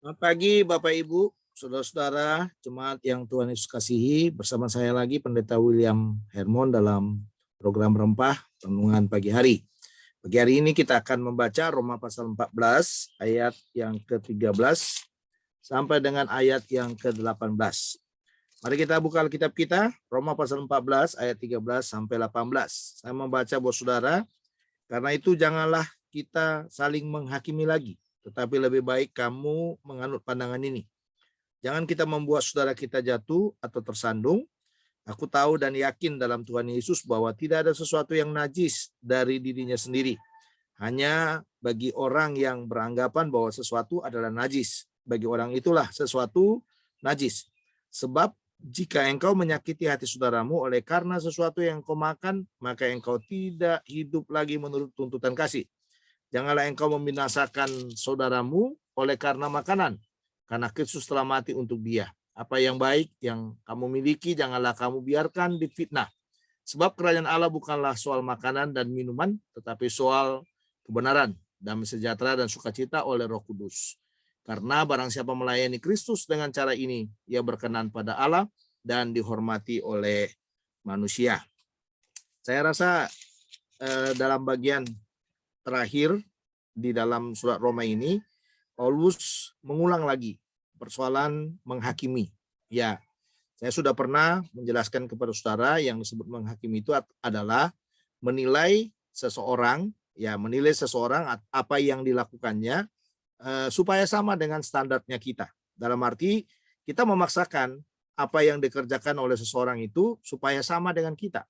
Selamat pagi Bapak Ibu, saudara-saudara, jemaat yang Tuhan Yesus kasihi. Bersama saya lagi Pendeta William Hermon dalam program Rempah Renungan Pagi Hari. Pagi hari ini kita akan membaca Roma pasal 14 ayat yang ke-13 sampai dengan ayat yang ke-18. Mari kita buka Alkitab kita, Roma pasal 14 ayat 13 sampai 18. Saya membaca buat saudara, karena itu janganlah kita saling menghakimi lagi, tetapi lebih baik kamu menganut pandangan ini. Jangan kita membuat saudara kita jatuh atau tersandung. Aku tahu dan yakin dalam Tuhan Yesus bahwa tidak ada sesuatu yang najis dari dirinya sendiri. Hanya bagi orang yang beranggapan bahwa sesuatu adalah najis, bagi orang itulah sesuatu najis. Sebab jika engkau menyakiti hati saudaramu oleh karena sesuatu yang kau makan, maka engkau tidak hidup lagi menurut tuntutan kasih. Janganlah engkau membinasakan saudaramu oleh karena makanan, karena Kristus telah mati untuk dia. Apa yang baik yang kamu miliki, janganlah kamu biarkan difitnah. Sebab kerajaan Allah bukanlah soal makanan dan minuman, tetapi soal kebenaran, damai sejahtera dan sukacita oleh Roh Kudus. Karena barang siapa melayani Kristus dengan cara ini, ia berkenan pada Allah dan dihormati oleh manusia. Saya rasa dalam bagian terakhir di dalam surat Roma ini, Paulus mengulang lagi persoalan menghakimi. Ya, saya sudah pernah menjelaskan kepada saudara yang disebut menghakimi itu adalah menilai seseorang, ya menilai seseorang apa yang dilakukannya supaya sama dengan standarnya kita. Dalam arti kita memaksakan apa yang dikerjakan oleh seseorang itu supaya sama dengan kita.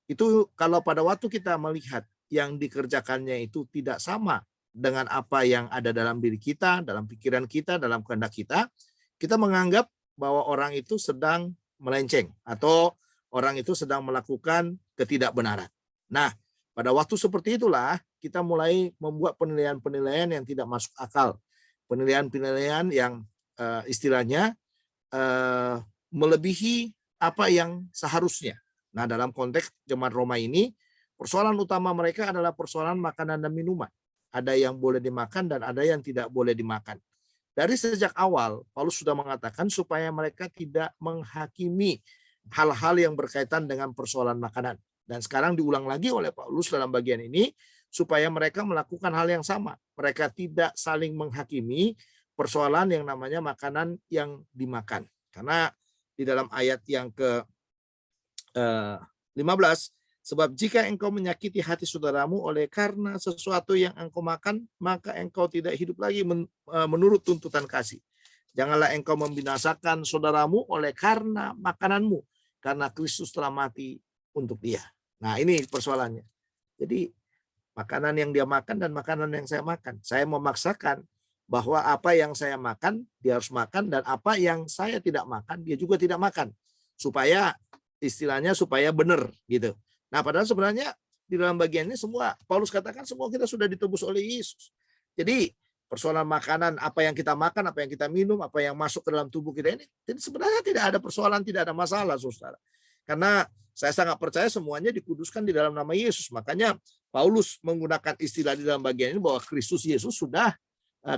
Itu kalau pada waktu kita melihat yang dikerjakannya itu tidak sama dengan apa yang ada dalam diri kita, dalam pikiran kita, dalam kehendak kita menganggap bahwa orang itu sedang melenceng atau orang itu sedang melakukan ketidakbenaran. Nah, pada waktu seperti itulah kita mulai membuat penilaian-penilaian yang tidak masuk akal. Penilaian-penilaian yang istilahnya melebihi apa yang seharusnya. Nah, dalam konteks jemaat Roma ini, persoalan utama mereka adalah persoalan makanan dan minuman. Ada yang boleh dimakan dan ada yang tidak boleh dimakan. Dari sejak awal, Paulus sudah mengatakan supaya mereka tidak menghakimi hal-hal yang berkaitan dengan persoalan makanan. Dan sekarang diulang lagi oleh Paulus dalam bagian ini, supaya mereka melakukan hal yang sama. Mereka tidak saling menghakimi persoalan yang namanya makanan yang dimakan. Karena di dalam ayat yang ke-15, sebab jika engkau menyakiti hati saudaramu oleh karena sesuatu yang engkau makan, maka engkau tidak hidup lagi menurut tuntutan kasih. Janganlah engkau membinasakan saudaramu oleh karena makananmu, karena Kristus telah mati untuk dia. Nah, ini persoalannya. Jadi makanan yang dia makan dan makanan yang saya makan. Saya memaksakan bahwa apa yang saya makan, dia harus makan, dan apa yang saya tidak makan, dia juga tidak makan. Supaya istilahnya supaya benar gitu. Nah, padahal sebenarnya di dalam bagian ini semua, Paulus katakan semua kita sudah ditebus oleh Yesus. Jadi persoalan makanan, apa yang kita makan, apa yang kita minum, apa yang masuk ke dalam tubuh kita ini, jadi sebenarnya tidak ada persoalan, tidak ada masalah, saudara. Karena saya sangat percaya semuanya dikuduskan di dalam nama Yesus. Makanya Paulus menggunakan istilah di dalam bagian ini bahwa Kristus Yesus sudah,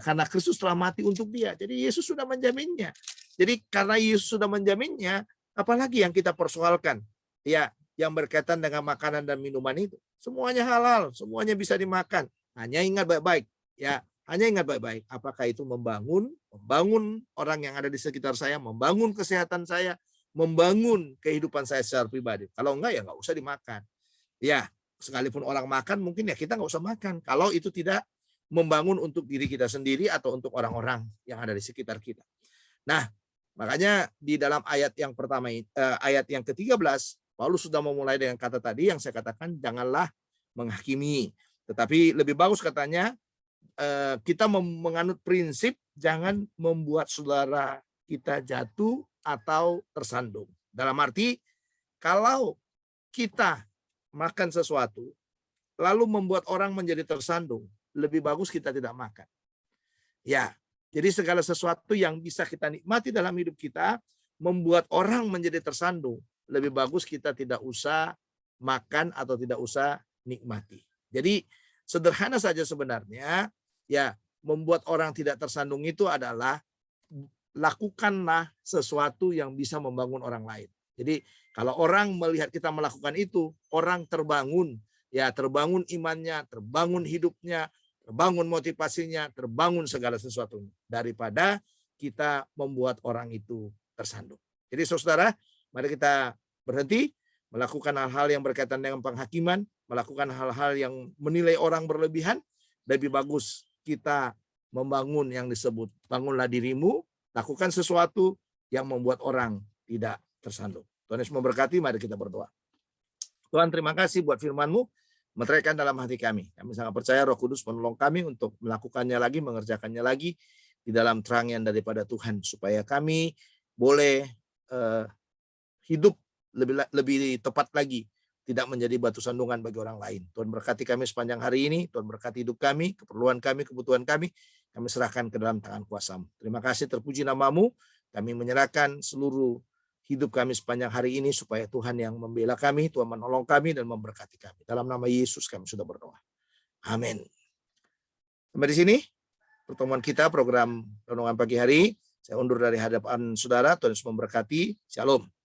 karena Kristus telah mati untuk dia. Jadi Yesus sudah menjaminnya. Jadi karena Yesus sudah menjaminnya, apalagi yang kita persoalkan? Ya, yang berkaitan dengan makanan dan minuman itu. Semuanya halal, semuanya bisa dimakan. Hanya ingat baik-baik, ya, hanya ingat baik-baik. Apakah itu membangun orang yang ada di sekitar saya, membangun kesehatan saya, membangun kehidupan saya secara pribadi. Kalau enggak, ya enggak usah dimakan. Ya, sekalipun orang makan, mungkin ya kita enggak usah makan. Kalau itu tidak membangun untuk diri kita sendiri atau untuk orang-orang yang ada di sekitar kita. Nah, makanya di dalam ayat yang pertama, ayat yang ke-13, Paulus sudah memulai dengan kata tadi yang saya katakan, janganlah menghakimi. Tetapi lebih bagus katanya, kita menganut prinsip jangan membuat saudara kita jatuh atau tersandung. Dalam arti, kalau kita makan sesuatu, lalu membuat orang menjadi tersandung, lebih bagus kita tidak makan. Ya, jadi segala sesuatu yang bisa kita nikmati dalam hidup kita, membuat orang menjadi tersandung, lebih bagus kita tidak usah makan atau tidak usah nikmati. Jadi sederhana saja sebenarnya, ya membuat orang tidak tersandung itu adalah lakukanlah sesuatu yang bisa membangun orang lain. Jadi kalau orang melihat kita melakukan itu, orang terbangun, ya terbangun imannya, terbangun hidupnya, terbangun motivasinya, terbangun segala sesuatunya. Daripada kita membuat orang itu tersandung. Jadi saudara, mari kita berhenti melakukan hal-hal yang berkaitan dengan penghakiman, melakukan hal-hal yang menilai orang berlebihan. Lebih bagus kita membangun yang disebut bangunlah dirimu, lakukan sesuatu yang membuat orang tidak tersandung. Tuhan Yesus memberkati, mari kita berdoa. Tuhan, terima kasih buat firman-Mu, meteraikan dalam hati kami. Kami sangat percaya Roh Kudus menolong kami untuk melakukannya lagi, mengerjakannya lagi di dalam terang yang daripada Tuhan, supaya kami boleh hidup lebih tepat lagi, tidak menjadi batu sandungan bagi orang lain. Tuhan berkati kami sepanjang hari ini, Tuhan berkati hidup kami, keperluan kami, kebutuhan kami serahkan ke dalam tangan kuasa-Mu. Terima kasih, terpuji nama-Mu. Kami menyerahkan seluruh hidup kami sepanjang hari ini, supaya Tuhan yang membela kami, Tuhan menolong kami dan memberkati kami. Dalam nama Yesus kami sudah berdoa. Amin. Sampai di sini pertemuan kita, program Renungan Pagi Hari. Saya undur dari hadapan saudara. Tuhan Yesus memberkati. Shalom.